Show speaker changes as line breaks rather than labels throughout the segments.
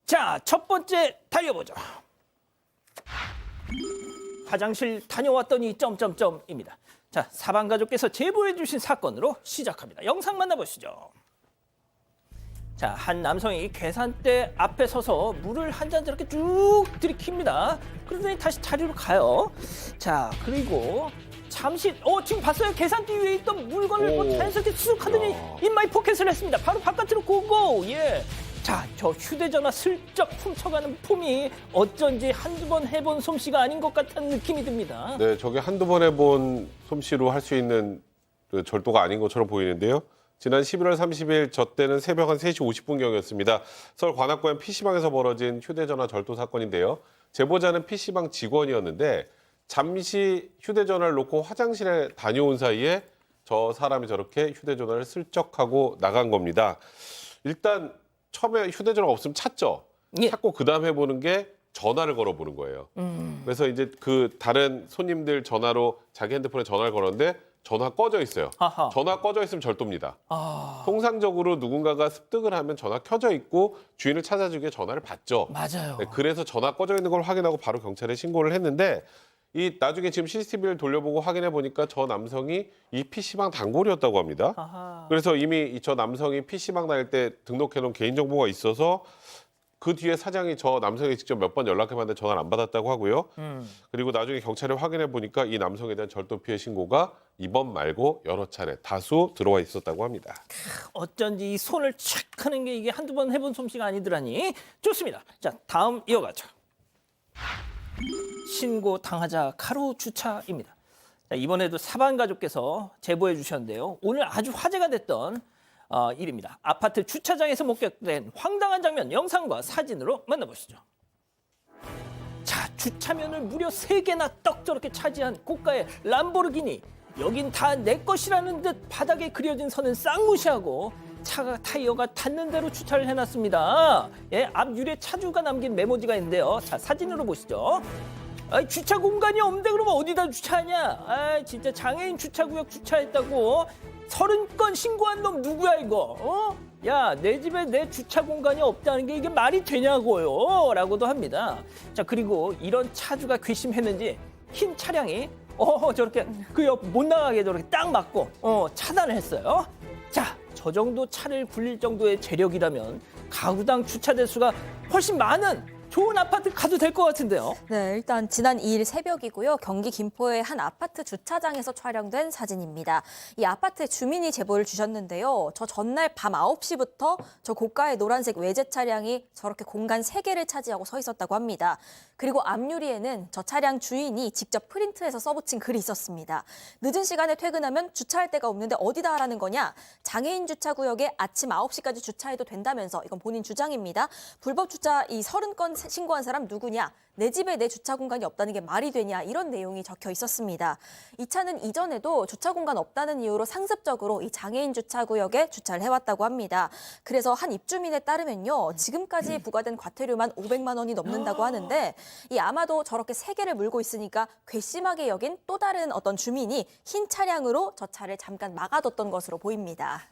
자, 첫 번째 달려보죠. 화장실 다녀왔더니 점점점입니다. 자, 사방가족께서 제보해 주신 사건으로 시작합니다. 영상 만나보시죠. 자, 한 남성이 계산대 앞에 서서 물을 한 잔 저렇게 쭉 들이킵니다. 그러더니 다시 자리로 가요. 자, 그리고 잠시 지금 봤어요? 계산대 위에 있던 물건을 뭐 자연스럽게 쑥 하더니 인마이 포켓을 했습니다. 바로 바깥으로 고고. 예. 자, 저 휴대전화 슬쩍 훔쳐가는 폼이 어쩐지 한두 번 해본 솜씨가 아닌 것 같다는 느낌이 듭니다.
네, 저게 한두 번 해본 솜씨로 할 수 있는 그 절도가 아닌 것처럼 보이는데요. 지난 11월 30일 저 때는 새벽 한 3시 50분경이었습니다. 서울 관악구의 PC방에서 벌어진 휴대전화 절도 사건인데요. 제보자는 PC방 직원이었는데 잠시 휴대전화를 놓고 화장실에 다녀온 사이에 저 사람이 저렇게 휴대전화를 슬쩍 하고 나간 겁니다. 일단 처음에 휴대전화가 없으면 찾죠.
예.
찾고 그다음 해보는 게 전화를 걸어보는 거예요. 그래서 이제 그 다른 손님들 전화로 자기 핸드폰에 전화를 걸었는데 전화 꺼져 있어요.
아하.
전화 꺼져 있으면 절도입니다.
아,
통상적으로 누군가가 습득을 하면 전화 켜져 있고 주인을 찾아주기 위해 전화를 받죠.
맞아요.
네, 그래서 전화 꺼져 있는 걸 확인하고 바로 경찰에 신고를 했는데 이 나중에 지금 CCTV를 돌려보고 확인해 보니까 저 남성이 이 PC방 단골이었다고 합니다.
아하.
그래서 이미 저 남성이 PC방 다닐 때 등록해놓은 개인정보가 있어서 그 뒤에 사장이 저 남성이 직접 몇 번 연락해봤는데 전화를 안 받았다고 하고요. 그리고 나중에 경찰에 확인해 보니까 이 남성에 대한 절도 피해 신고가 이번 말고 여러 차례 다수 들어와 있었다고 합니다.
어쩐지 이 손을 착 하는 게 이게 한두 번 해본 솜씨가 아니더라니. 좋습니다. 자, 다음 이어가죠. 신고 당하자 가로 주차입니다. 자, 이번에도 사방가족께서 제보해 주셨는데요. 오늘 아주 화제가 됐던 일입니다. 아파트 주차장에서 목격된 황당한 장면 영상과 사진으로 만나보시죠. 자, 주차면을 무려 3개나 떡 저렇게 차지한 고가의 람보르기니. 여긴 다 내 것이라는 듯 바닥에 그려진 선은 쌍무시하고 차가 타이어가 닿는 대로 주차를 해놨습니다. 예, 앞 유리에 차주가 남긴 메모지가 있는데요. 자, 사진으로 보시죠. 주차 공간이 없는데 그러면 어디다 주차하냐? 진짜 장애인 주차구역 주차했다고 30건 신고한 놈 누구야 이거? 야, 내 집에 내 주차 공간이 없다는 게 이게 말이 되냐고요? 라고도 합니다. 자, 그리고 이런 차주가 괘씸했는지 흰 차량이 저렇게 그 옆 못 나가게 저렇게 딱 막고 차단을 했어요. 자, 저 정도 차를 굴릴 정도의 재력이라면 가구당 주차 대수가 훨씬 많은 좋은 아파트 가도 될 것 같은데요.
네, 일단 지난 2일 새벽이고요. 경기 김포의 한 아파트 주차장에서 촬영된 사진입니다. 이 아파트 주민이 제보를 주셨는데요. 저 전날 밤 9시부터 저 고가의 노란색 외제 차량이 저렇게 공간 3개를 차지하고 서 있었다고 합니다. 그리고 앞유리에는 저 차량 주인이 직접 프린트해서 써붙인 글이 있었습니다. 늦은 시간에 퇴근하면 주차할 데가 없는데 어디다 하라는 거냐? 장애인 주차구역에 아침 9시까지 주차해도 된다면서 이건 본인 주장입니다. 불법 주차 이 30건 신고한 사람 누구냐? 내 집에 내 주차 공간이 없다는 게 말이 되냐? 이런 내용이 적혀 있었습니다. 이 차는 이전에도 주차 공간 없다는 이유로 상습적으로 이 장애인 주차구역에 주차를 해왔다고 합니다. 그래서 한 입주민에 따르면요. 지금까지 부과된 과태료만 500만 원이 넘는다고 하는데 이 아마도 저렇게 3개를 물고 있으니까 괘씸하게 여긴 또 다른 어떤 주민이 흰 차량으로 저 차를 잠깐 막아뒀던 것으로 보입니다.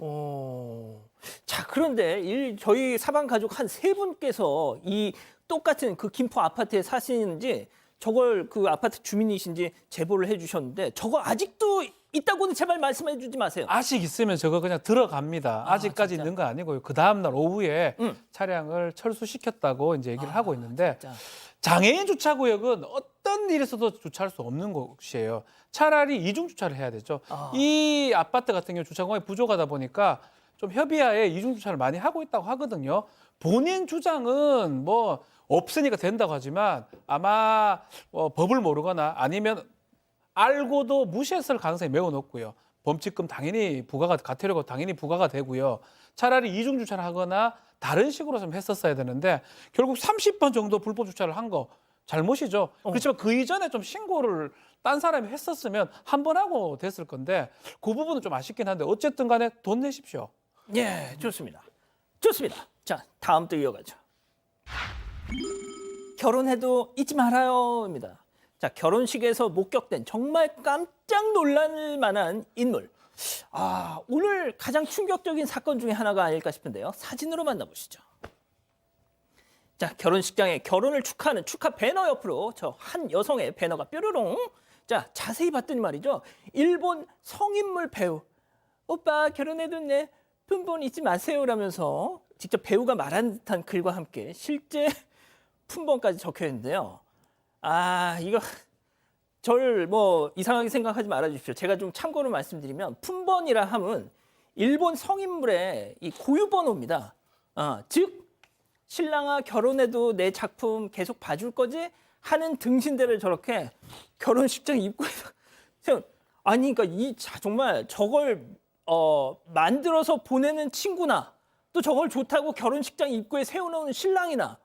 자, 그런데 저희 사방 가족 한 3분께서 이 똑같은 그 김포 아파트에 사시는지 저걸 그 아파트 주민이신지 제보를 해주셨는데 저거 아직도 있다고는 제발 말씀해 주지 마세요.
아직 있으면 저거 그냥 들어갑니다. 아직까지
진짜?
있는 거 아니고요. 그 다음날 오후에 차량을 철수시켰다고 이제 얘기를 하고 있는데
진짜.
장애인 주차구역은 어떤 일에서도 주차할 수 없는 곳이에요. 차라리 이중 주차를 해야 되죠. 이 아파트 같은 경우 주차 공간이 부족하다 보니까 좀 협의하에 이중 주차를 많이 하고 있다고 하거든요. 본인 주장은 뭐 없으니까 된다고 하지만 아마 법을 모르거나 아니면 알고도 무시했을 가능성이 매우 높고요. 범칙금 당연히 과태료가 당연히 부과가 되고요. 차라리 이중 주차를 하거나 다른 식으로 좀 했었어야 되는데 결국 30번 정도 불법 주차를 한 거 잘못이죠. 그렇지만 그 이전에 좀 신고를 딴 사람이 했었으면 한 번 하고 됐을 건데 그 부분은 좀 아쉽긴 한데 어쨌든 간에 돈 내십시오.
예, 좋습니다. 좋습니다. 자, 다음 또 이어가죠. 결혼해도 잊지 말아요입니다. 자, 결혼식에서 목격된 정말 깜짝 놀랄 만한 인물. 오늘 가장 충격적인 사건 중에 하나가 아닐까 싶은데요. 사진으로 만나보시죠. 자, 결혼식장에 결혼을 축하하는 축하 배너 옆으로 저 한 여성의 배너가 뾰로롱. 자, 자세히 봤더니 말이죠. 일본 성인물 배우. 오빠 결혼해뒀네. 품번 잊지 마세요라면서 직접 배우가 말한 듯한 글과 함께 실제 품번까지 적혀 있는데요. 아, 이거 절 뭐 이상하게 생각하지 말아 주십시오. 제가 좀 참고로 말씀드리면 품번이라 함은 일본 성인물의 이 고유 번호입니다. 즉 신랑아 결혼해도 내 작품 계속 봐줄 거지? 하는 등신대를 저렇게 결혼식장 입구에서 아니 그러니까 정말 저걸 만들어서 보내는 친구나 또 저걸 좋다고 결혼식장 입구에 세워놓은 신랑이나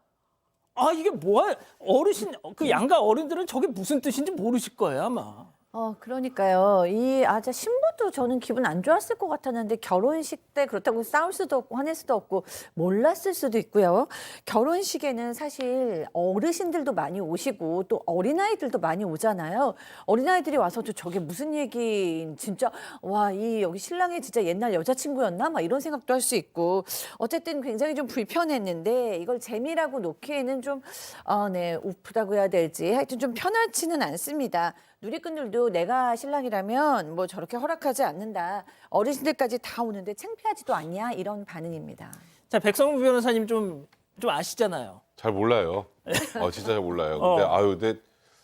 이게 뭐야 어르신 그 양가 어른들은 저게 무슨 뜻인지 모르실 거예요 아마.
그러니까요. 이 신부도 저는 기분 안 좋았을 것 같았는데 결혼식 때 그렇다고 싸울 수도 없고 화낼 수도 없고 몰랐을 수도 있고요. 결혼식에는 사실 어르신들도 많이 오시고 또 어린아이들도 많이 오잖아요. 어린아이들이 와서도 저게 무슨 얘기 진짜 여기 신랑이 진짜 옛날 여자친구였나? 막 이런 생각도 할 수 있고 어쨌든 굉장히 좀 불편했는데 이걸 재미라고 놓기에는 좀 우프다고 해야 될지 하여튼 좀 편하지는 않습니다. 누리꾼들도 내가 신랑이라면 뭐 저렇게 허락하지 않는다. 어르신들까지 다 오는데 창피하지도 않냐 이런 반응입니다.
자, 백성무 변호사님 좀 아시잖아요.
잘 몰라요. 진짜 잘 몰라요. 근데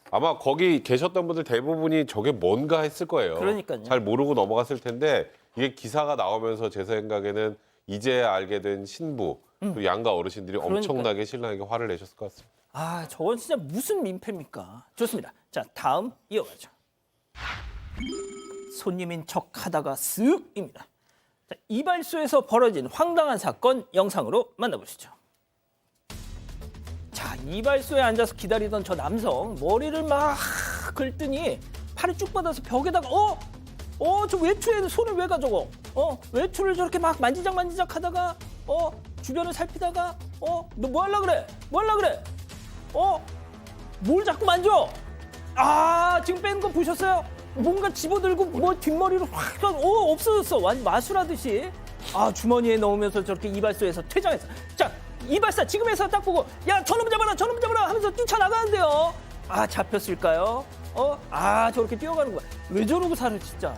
아마 거기 계셨던 분들 대부분이 저게 뭔가 했을 거예요.
그러니까요.
잘 모르고 넘어갔을 텐데 이게 기사가 나오면서 제 생각에는 이제 알게 된 신부 그리고 양가 어르신들이 엄청나게 신랑에게 화를 내셨을 것 같습니다.
저건 진짜 무슨 민폐입니까? 좋습니다. 자, 다음 이어가죠. 손님인 척 하다가 쓱입니다. 자, 이발소에서 벌어진 황당한 사건 영상으로 만나보시죠. 자, 이발소에 앉아서 기다리던 저 남성 머리를 막 긁더니 팔을 쭉 뻗어서 벽에다가 저 외투에 손을 왜 가져고? 외투를 저렇게 막 만지작 하다가 주변을 살피다가 너 뭐 하려 그래? 뭐 하려 그래? 뭘 자꾸 만져? 지금 뺀 거 보셨어요? 뭔가 집어들고 뭐 뒷머리로 확 없어졌어. 완전 마술하듯이. 주머니에 넣으면서 저렇게 이발소에서 퇴장했어. 자, 이발사 지금에서 딱 보고 야 저놈 잡아라 하면서 뛰쳐나가는데요. 잡혔을까요? 저렇게 뛰어가는 거야. 왜 저러고 살아 진짜.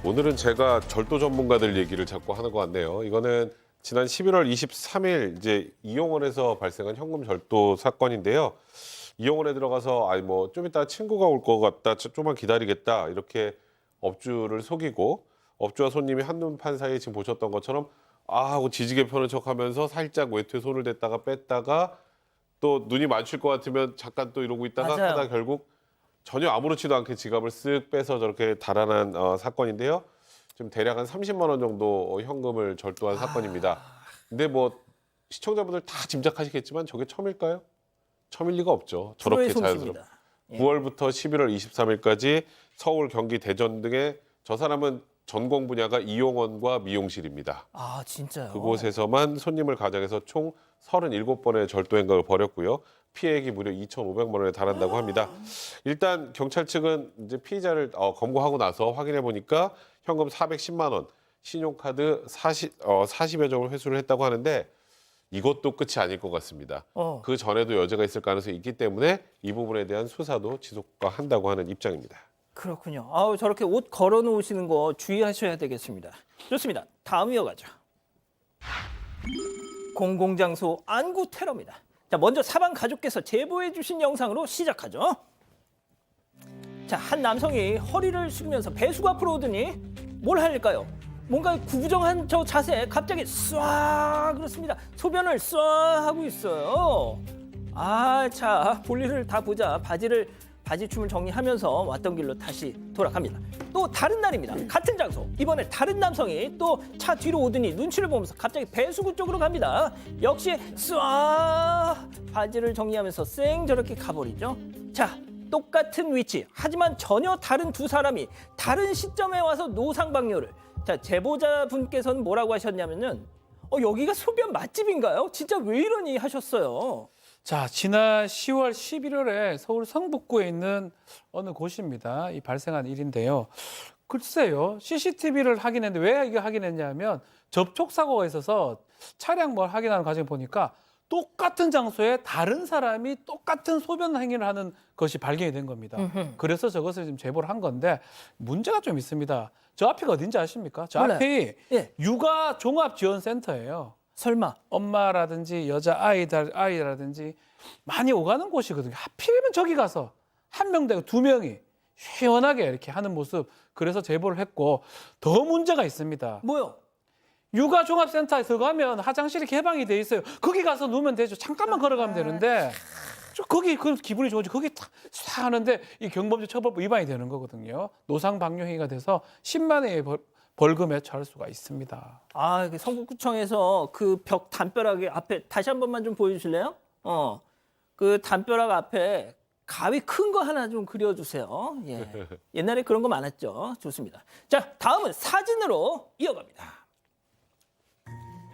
오늘은 제가 절도 전문가들 얘기를 자꾸 하는 것 같네요. 이거는 지난 11월 23일 이제 이용원에서 발생한 현금 절도 사건인데요. 이용원에 들어가서 좀 이따 친구가 올 것 같다, 좀만 기다리겠다 이렇게 업주를 속이고 업주와 손님이 한눈 판 사이에 지금 보셨던 것처럼 하고 지지개 펴는 척하면서 살짝 외투에 손을 댔다가 뺐다가 또 눈이 마주칠 것 같으면 잠깐 또 이러고 있다가
맞아요.
하다 결국 전혀 아무렇지도 않게 지갑을 쓱 빼서 저렇게 달아난 사건인데요. 지금 대략 한 30만 원 정도 현금을 절도한 사건입니다. 근데 뭐 시청자분들 다 짐작하시겠지만 저게 처음일까요? 처음일 리가 없죠. 저렇게
프로의
자연스럽게.
솜씨입니다. 예.
9월부터 11월 23일까지 서울, 경기, 대전 등의 저 사람은 전공 분야가 이용원과 미용실입니다.
진짜요?
그곳에서만 손님을 가장해서 총 37번의 절도 행각을 벌였고요. 피해액이 무려 2,500만 원에 달한다고 합니다. 일단 경찰 측은 이제 피의자를 검거하고 나서 확인해 보니까 현금 410만 원, 신용카드 40여 점을 회수를 했다고 하는데 이것도 끝이 아닐 것 같습니다. 그 전에도 여지가 있을 가능성이 있기 때문에 이 부분에 대한 수사도 지속한다고 하는 입장입니다.
그렇군요. 저렇게 옷 걸어 놓으시는 거 주의하셔야 되겠습니다. 좋습니다. 다음 이어가죠. 공공장소 안구 테러입니다. 자, 먼저 사방 가족께서 제보해 주신 영상으로 시작하죠. 자, 한 남성이 허리를 숙이면서 배수구 앞으로 오더니 뭘 할까요? 뭔가 구부정한 저 자세 갑자기 쏴 그렇습니다. 소변을 쏴 하고 있어요. 자, 볼일을 다 보자. 바지춤을 정리하면서 왔던 길로 다시 돌아갑니다. 또 다른 날입니다. 같은 장소. 이번에 다른 남성이 또 차 뒤로 오더니 눈치를 보면서 갑자기 배수구 쪽으로 갑니다. 역시 쏴 바지를 정리하면서 쌩 저렇게 가버리죠. 자, 똑같은 위치. 하지만 전혀 다른 두 사람이 다른 시점에 와서 노상방뇨를. 자, 제보자분께서는 뭐라고 하셨냐면은 여기가 소변 맛집인가요? 진짜 왜 이러니 하셨어요.
자, 지난 10월 11월에 서울 성북구에 있는 어느 곳입니다. 이 발생한 일인데요. 글쎄요, CCTV를 확인했는데 왜 이게 확인했냐면 접촉 사고가 있어서 차량 뭘 확인하는 과정에 보니까 똑같은 장소에 다른 사람이 똑같은 소변 행위를 하는 것이 발견이 된 겁니다. 그래서 저것을 지금 제보를 한 건데 문제가 좀 있습니다. 저 앞에가 어딘지 아십니까? 저
몰라요.
앞에
예.
육아 종합 지원센터예요.
설마.
엄마라든지 여자 아이라든지 많이 오가는 곳이거든요. 하필이면 저기 가서 한 명 되고 2명이 시원하게 이렇게 하는 모습. 그래서 제보를 했고 더 문제가 있습니다.
뭐요?
육아종합센터에 들어가면 화장실이 개방이 돼 있어요. 거기 가서 누우면 되죠. 잠깐만 걸어가면 되는데 거기 그 기분이 좋은지 거기 탁 하는데 이 경범죄 처벌법 위반이 되는 거거든요. 노상방뇨행위가 돼서 10만 원의 벌금에 처할 수가 있습니다.
아, 그 성북구청에서 그 벽 담벼락 앞에 다시 한 번만 좀 보여주실래요? 그 담벼락 앞에 가위 큰 거 하나 좀 그려주세요. 예. 옛날에 그런 거 많았죠. 좋습니다. 자, 다음은 사진으로 이어갑니다.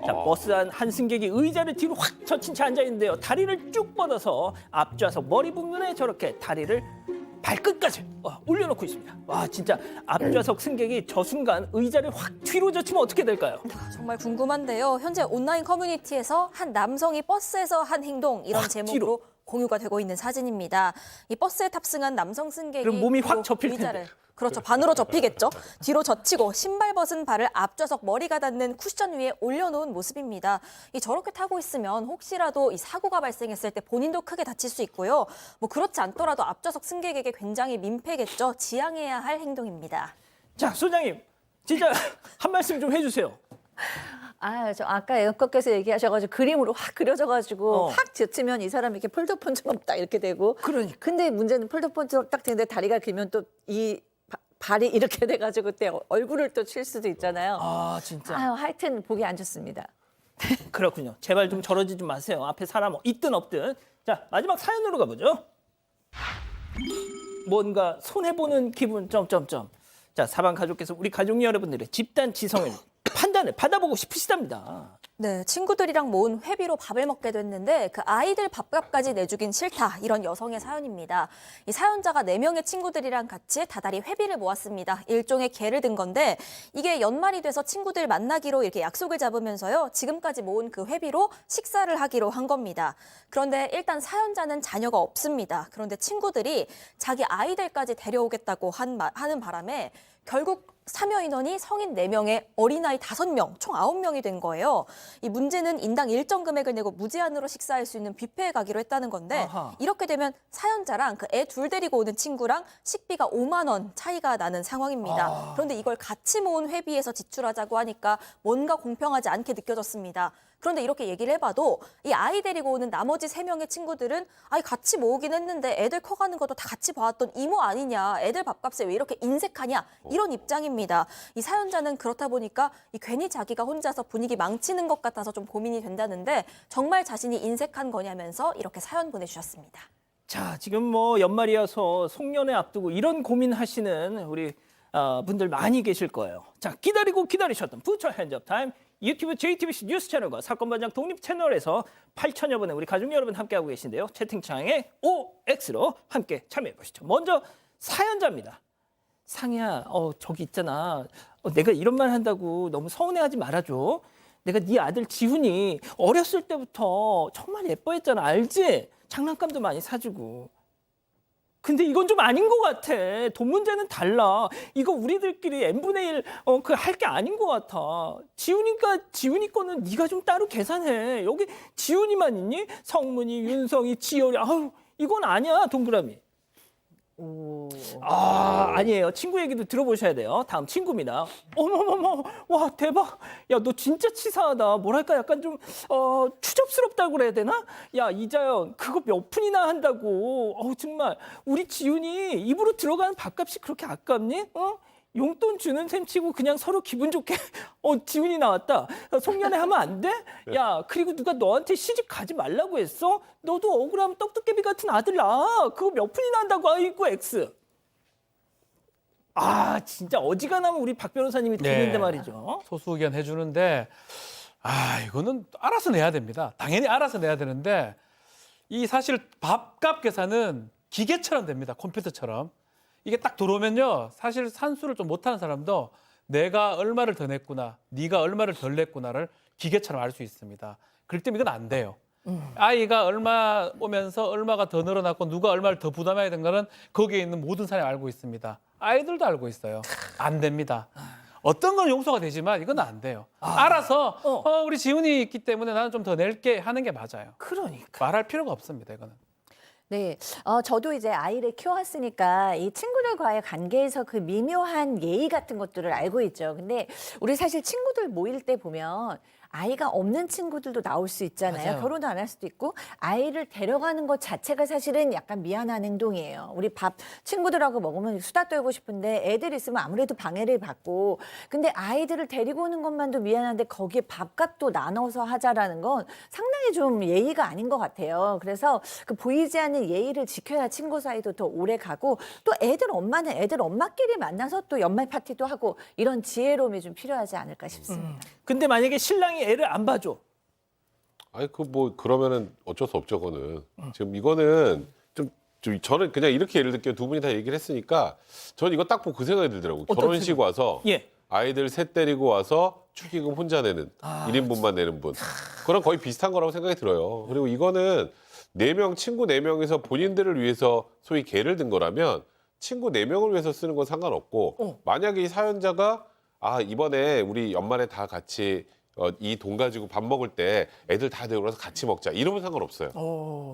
자, 버스 한 승객이 의자를 뒤로 확 젖힌 채 앉아 있는데요. 다리를 쭉 뻗어서 앞좌석 머리 부분에 저렇게 다리를 발끝까지 올려놓고 있습니다. 와, 진짜 앞좌석 승객이 저 순간 의자를 확 뒤로 젖히면 어떻게 될까요?
정말 궁금한데요. 현재 온라인 커뮤니티에서 한 남성이 버스에서 한 행동 이런
확
제목으로
뒤로.
공유가 되고 있는 사진입니다. 이 버스에 탑승한 남성 승객이
그럼 몸이 확
뒤로
접힐
의자를
텐데.
그렇죠. 반으로 접히겠죠. 뒤로 젖히고 신발 벗은 발을 앞좌석 머리가 닿는 쿠션 위에 올려놓은 모습입니다. 이 저렇게 타고 있으면 혹시라도 이 사고가 발생했을 때 본인도 크게 다칠 수 있고요. 뭐 그렇지 않더라도 앞좌석 승객에게 굉장히 민폐겠죠. 지양해야 할 행동입니다.
자, 소장님, 진짜 한 말씀 좀 해주세요.
아, 저 아까 앵커께서 얘기하셔가지고 그림으로 확 그려져가지고 확 젖히면 이 사람이 이렇게 폴더폰처럼 딱 이렇게 되고.
그러니까.
근데 문제는 폴더폰처럼 딱 되는데 다리가 길면 또 이 발이 이렇게 돼가지고 그때 얼굴을 또 칠 수도 있잖아요.
아, 진짜.
아유, 하여튼 보기 안 좋습니다.
그렇군요. 제발 좀 저러지 좀 마세요. 앞에 사람 있든 없든. 자, 마지막 사연으로 가보죠. 뭔가 손해보는 기분 점점점. 자, 사방 가족께서 우리 가족 여러분들의 집단 지성을 판단을 받아보고 싶으시답니다.
네, 친구들이랑 모은 회비로 밥을 먹게 됐는데 그 아이들 밥값까지 내주긴 싫다. 이런 여성의 사연입니다. 이 사연자가 4명의 친구들이랑 같이 다달이 회비를 모았습니다. 일종의 개를 든 건데 이게 연말이 돼서 친구들 만나기로 이렇게 약속을 잡으면서요. 지금까지 모은 그 회비로 식사를 하기로 한 겁니다. 그런데 일단 사연자는 자녀가 없습니다. 그런데 친구들이 자기 아이들까지 데려오겠다고 하는 바람에 결국 참여 인원이 성인 4명에 어린아이 5명, 총 9명이 된 거예요. 이 문제는 인당 일정 금액을 내고 무제한으로 식사할 수 있는 뷔페에 가기로 했다는 건데
아하.
이렇게 되면 사연자랑 그 애 둘 데리고 오는 친구랑 식비가 5만 원 차이가 나는 상황입니다. 그런데 이걸 같이 모은 회비에서 지출하자고 하니까 뭔가 공평하지 않게 느껴졌습니다. 그런데 이렇게 얘기를 해봐도 이 아이 데리고 오는 나머지 3명의 친구들은 아이 같이 모으긴 했는데 애들 커가는 것도 다 같이 봐왔던 이모 아니냐. 애들 밥값에 왜 이렇게 인색하냐. 이런 입장입니다. 이 사연자는 그렇다 보니까 이 괜히 자기가 혼자서 분위기 망치는 것 같아서 좀 고민이 된다는데 정말 자신이 인색한 거냐면서 이렇게 사연 보내주셨습니다.
자, 지금 뭐 연말이어서 송년회 앞두고 이런 고민하시는 우리 분들 많이 계실 거예요. 자, 기다리고 기다리셨던 부처 핸즈업 타임 유튜브 JTBC 뉴스 채널과 사건 반장 독립 채널에서 8천여 분의 우리 가족 여러분 함께하고 계신데요. 채팅창에 OX로 함께 참여해 보시죠. 먼저 사연자입니다. 상희야, 저기 있잖아. 내가 이런 말 한다고 너무 서운해하지 말아줘. 내가 네 아들 지훈이 어렸을 때부터 정말 예뻐했잖아. 알지? 장난감도 많이 사주고. 근데 이건 좀 아닌 것 같아. 돈 문제는 달라. 이거 우리들끼리 n분의 1 그 할 게 아닌 것 같아. 지훈이 거는 네가 좀 따로 계산해. 여기 지훈이만 있니? 성문이, 윤성이, 지열이. 아유, 이건 아니야, 동그라미. 아니에요. 친구 얘기도 들어보셔야 돼요. 다음 친구입니다. 어머머머, 와 대박. 야, 너 진짜 치사하다. 뭐랄까 약간 좀 추접스럽다고 그래야 되나? 야, 이자연 그거 몇 푼이나 한다고. 정말 우리 지훈이 입으로 들어가는 밥값이 그렇게 아깝니? 용돈 주는 셈 치고 그냥 서로 기분 좋게 지훈이 나왔다. 송년회 하면 안 돼? 야, 그리고 누가 너한테 시집 가지 말라고 했어? 너도 억울하면 떡두깨비 같은 아들 낳아. 그거 몇 푼이나 한다고. 아이고 X. 진짜 어지간하면 우리 박 변호사님이 되는데 말이죠.
소수 의견 해주는데 이거는 알아서 내야 됩니다. 당연히 알아서 내야 되는데 이 사실 밥값 계산은 기계처럼 됩니다. 컴퓨터처럼. 이게 딱 들어오면요. 사실 산수를 좀 못하는 사람도 내가 얼마를 더 냈구나, 네가 얼마를 덜 냈구나를 기계처럼 알 수 있습니다. 그렇기 때문에 이건 안 돼요. 아이가 얼마 오면서 얼마가 더 늘어났고 누가 얼마를 더 부담해야 되는 거는 거기에 있는 모든 사람이 알고 있습니다. 아이들도 알고 있어요. 안 됩니다. 어떤 건 용서가 되지만 이건 안 돼요. 알아서 우리 지훈이 있기 때문에 나는 좀 더 낼게 하는 게 맞아요.
그러니까.
말할 필요가 없습니다. 이거는.
네, 저도 이제 아이를 키웠으니까 이 친구들과의 관계에서 그 미묘한 예의 같은 것들을 알고 있죠. 근데 우리 사실 친구들 모일 때 보면 아이가 없는 친구들도 나올 수 있잖아요.
맞아요.
결혼도 안 할 수도 있고 아이를 데려가는 것 자체가 사실은 약간 미안한 행동이에요. 우리 밥 친구들하고 먹으면 수다 떨고 싶은데 애들 있으면 아무래도 방해를 받고 근데 아이들을 데리고 오는 것만도 미안한데 거기에 밥값도 나눠서 하자라는 건 상당히 좀 예의가 아닌 것 같아요. 그래서 그 보이지 않는 예의를 지켜야 친구 사이도 더 오래 가고 또 애들 엄마는 애들 엄마끼리 만나서 또 연말 파티도 하고 이런 지혜로움이 좀 필요하지 않을까 싶습니다.
근데 만약에 신랑이 애를 안 봐줘.
아니 그 뭐 그러면은 어쩔 수 없죠, 그거는. 지금 이거는 좀 저는 그냥 이렇게 예를 들게요. 두 분이 다 얘기를 했으니까 저는 이거 딱 보고 그 생각이 들더라고요.
어떤
결혼식
생각?
와서
예.
아이들 셋 데리고 와서 축의금 혼자 내는 1인분만 내는 분. 그거랑 거의 비슷한 거라고 생각이 들어요. 그리고 이거는 4명 친구 4명에서 본인들을 위해서 소위 개를 든 거라면 친구 4명을 위해서 쓰는 건 상관없고 만약에 이 사연자가 이번에 우리 연말에 다 같이 이 돈 가지고 밥 먹을 때 애들 다 데리고 와서 같이 먹자 이러면 상관없어요.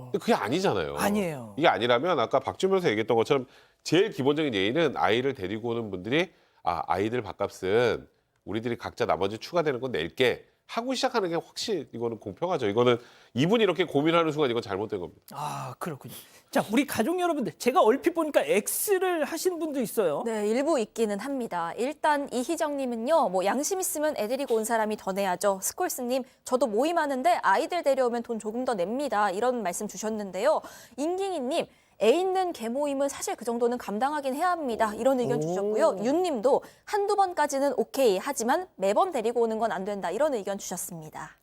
근데 그게 아니잖아요.
아니에요.
이게 아니라면 아까 박준 변호사 얘기했던 것처럼 제일 기본적인 예의는 아이를 데리고 오는 분들이 아이들 밥값은 우리들이 각자 나머지 추가되는 건 낼게 하고 시작하는 게 확실히 이거는 공평하죠. 이거는 이분이 이렇게 고민하는 순간 이건 잘못된 겁니다.
그렇군요. 자, 우리 가족 여러분들, 제가 얼핏 보니까 X를 하신 분도 있어요.
네, 일부 있기는 합니다. 일단 이희정님은요, 뭐 양심 있으면 애 데리고 온 사람이 더 내야죠. 스콜스님, 저도 모임하는데 아이들 데려오면 돈 조금 더 냅니다. 이런 말씀 주셨는데요. 임깅이님, 애 있는 개 모임은 사실 그 정도는 감당하긴 해야 합니다. 이런 의견 주셨고요. 윤님도 한두 번까지는 오케이 하지만 매번 데리고 오는 건 안 된다. 이런 의견 주셨습니다.